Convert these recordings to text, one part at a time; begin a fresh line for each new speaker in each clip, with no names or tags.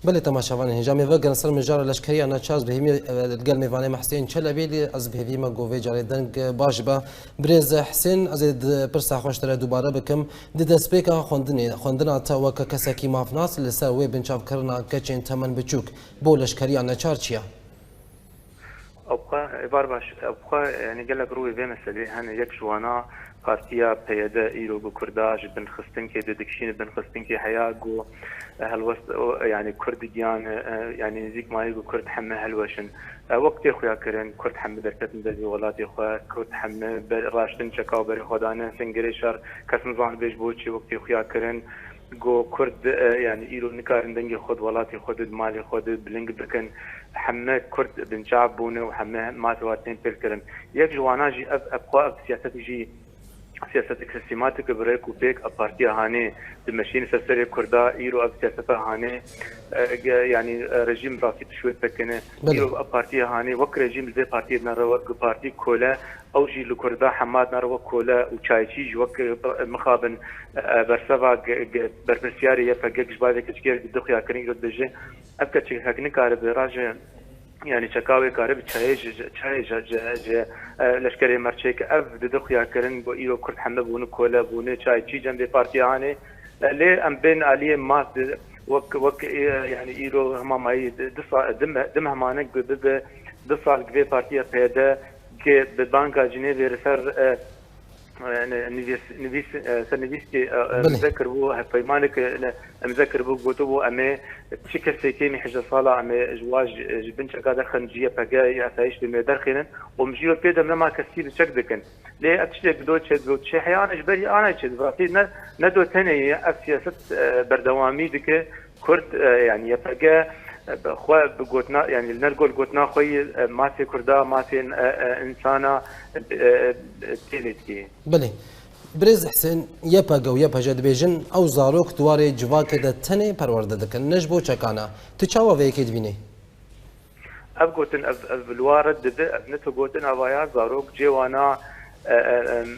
بله تماشاوان هنجامی و گرنسل مجار لشکری آن چاز بهمی گل میوانه محسن چلبیلی از بهمی ما گوی جاری دنگ باش با برز حسین از پرس خوش تر دوباره بکم دست پیک خوندن تا وک کسکی مافناس لسر و بنچاف کرنا کچین تمن بچوک بو لشکری آن چار چیا
ابقى عبارة باش ابقى يعني قال لك روي بين مسألة هن يك جوانا بارتيا بيدا ايرو بو كرداج بن خستنكي ددكشين بن خستنكي حياقو هالوسط يعني كرديان يعني زيك ما يقول كرد حمى هلوشن وقت خويا كرن كرد حمى دركت من ولاتي خويا كرد حمى راشتن شكاو بري خدانا سنجريشر كسم زان بيج بوتشي وقت خويا كرن جو كرد يعني ايرو نكارن دنگي خود ولاتي خود مالي خود بلنگ بكن حمى كرد بن شعب بونه وحمى ما تواتين بيركرن يك جوانا جي ابقى سياسات جي سياستك سيستماتيك بريك وبيك ابارتيا هاني دمشين سسري كردا ايرو اب سياستا هاني يعني رجيم رافيت شوي بكنه ايرو ابارتيا هاني وك رجيم زي بارتي نرو بارتي كولا او جي لكردا حماد نرو كولا وشايشي وك مخابن برسبا بربسياري يفقك جبالك كشكير بدخيا كرين رد بجي ابكا هكني كارب راجع يعني شكاوي كارب تشاي لشکری مرچک اف دخیا کردن با ایرو کرد همه بونه کولا بونه چای چی جنبه پارتی آنه لی ام بین علیه ماس وک يعني ایرو هم مای دم همانه به 2 سال قبل پارتی پیدا که به بانک جنیو رسر نویستی مذكر بو هفيمانك مذكر بو قوتو امي تشكر سيكيمي حاجه صاله امي جواج بنت قاعده خنجيه بقاي اسايش بمدرخين ومجيو بيدا ما كسيب تشكدكن ليه اتشك دوتش حيانا جبري انا تشد ندو ثاني سياسه بردوامي دك كرد يعني يبقى خو بقوتنا يعني نرجل قوتنا خوي ماسي كردا ماسي انسانا تيلتكي
بله برز حسين يبقى ويبقى جد بيجن او زاروك دواري جواك ده تني پرورده دكن نجبو چکانا تو چاوا ويكيد بيني
ابقوتن الوارد ده ابنتو قوتن اوايا زاروك جيوانا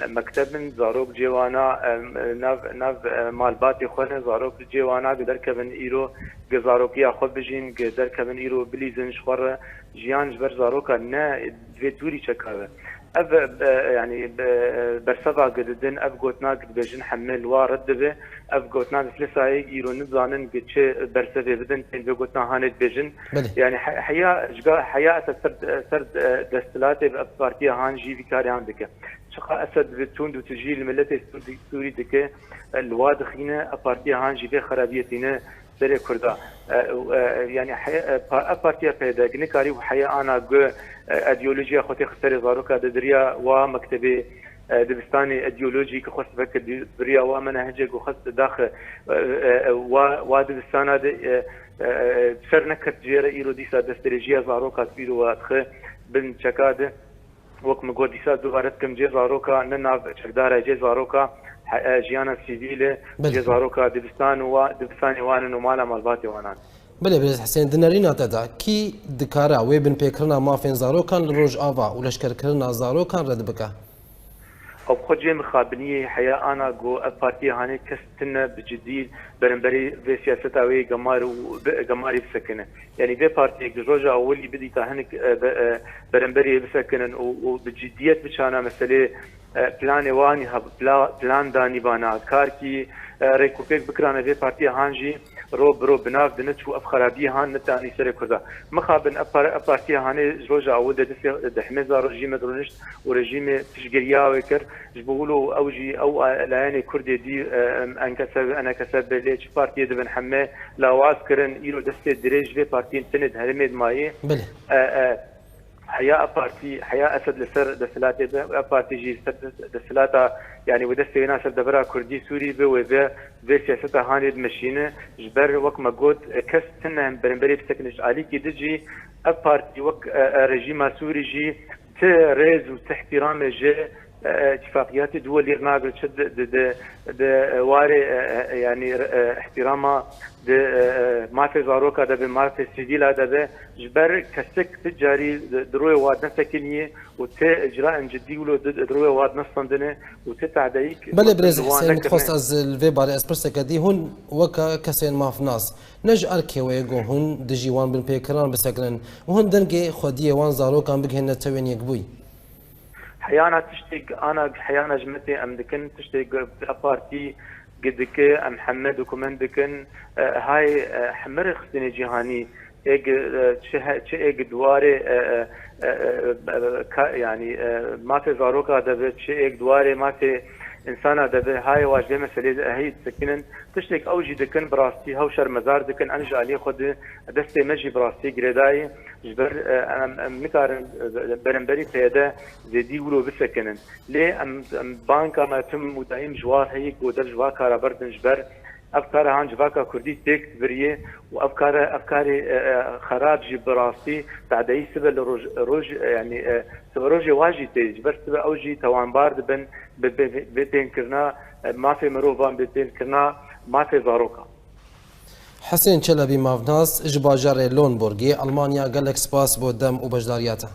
مكتب زاروك جيوانا ناف مالباتي خونا زاروك جيوانا قدر كبن ايرو زاروكيا خود بجين قدر كبن ايرو بليزن شخور جيان جبر زاروكا نا فيتوري شكاوه يعني برسبا قددن ابقوتنا قد بجن حمل وارد به ابقوتنا بفلساي ايرو نزانن قد برسبه بدن تين بقوتنا هانت بجن يعني حياة سرد دستلاتي بارتيا هان جي فيكاري عندك شقا اسد بتون وتجي الملت السوري دك الوادخينه بارتيا هان جي خرابيتنا سري كردا يعني بارتيا بيدا نكاري وحياة انا ايديولوجيا خوتي خسري زاروكا دريا ومكتبي دبستاني ايديولوجي كخص فكر دريا ومنهجك وخص داخل ودبستانا سر نكت جيره ايرو ديسا دستريجيا زاروكا بيرو وادخ بن شكاد وك مقود ديسا دوبارت كم جي زاروكا نناف شكدار جي زاروكا جيانا سيفيله جي زاروكا دبستاني وانن ومالا مالباتي وانان
بله برز حسين دنارينا تدا كي دكارا ويبن بيكرنا مافين زاروكان لروج آفا ولشكر كرنا زاروكان رد بكا
او خود جي مخابنيه حياه انا جو بارتي هاني كستنا بجديد برنبري في سياستا وي قماري بسكنه يعني في بارتي جوجا اولي بدي تهنك برنبري بسكنن وبجديه بشانا مساله بلان واني بلان داني بانا كاركي ريكوبيك بكرانا في بارتي هانجي رو بناف دنتشو اف خرابيه هان نتاني سري كذا مخابن بارتي هاني جوجا اود دحمزا رجيم درونشت ورجيم تشجريا وكر جبولو اوجي او لاني كردي دي انا كسب ليش بارتي دبن حمه لا واسكرن يرو دست دريج في بارتي سند هرمد ماي حياة بارتي حياة أسد لسر دسلاتي بارتي جي دسلاتا يعني ودستي ناس دبرا كردي سوري بوذا في سياسة هاند مشينة جبر وك مجود كستنا برنبري بسكنش علي كي دجي بارتي وك رجيم سوري جي تريز وتحترام جي اتفاقيات دولية ما بتشد واري يعني احترامها ما في زاروكا دبي ما في سيديلا دبي جبر كسك تجاري دروي واد نسكنيه وت اجراء جدي ولو دروي واد نصندنه وتتعديك
بله برز حسين متخصص از الفي باري اسبرس كدي هون وكا كسين مافناس نج اركي ويغو هون دجيوان بن بيكران بسكرن وهون دنجي خديه وان زاروكا بغهن توين يكبوي
حيانا تشتيق انا حيانا جمتي ام دكن تشتيق بارتي قدك ام محمد وكمان دكن هاي حمر خصني جهاني ايج ايج دواري يعني ما في زاروكا دبت ايج دواري ما في انسان دبه هاي واجد مسألة هي تسكنن تشتك اوجي دكن براستي هوشر مزار دكن انج عليه خد دستي مجي براستي جريداي جبر مكار برنبري فيدا زيدي ولو بسكنن ليه ام بانكا ما تم مدعيم جوار هيك ودر جوار كارا بردن جبر افكار هان جواكا كردي تيك بريه افكاري خراب جي براستي تعدي سبل روج يعني سبروجي واجي تيج بس اوجي توان بارد بن بين كرنا ما في مروفان بين كرنا ما في زاروكا
حسين چلبی مافناس اجباجار لونبورگی المانیا گلک سپاس بودم و بجداریاته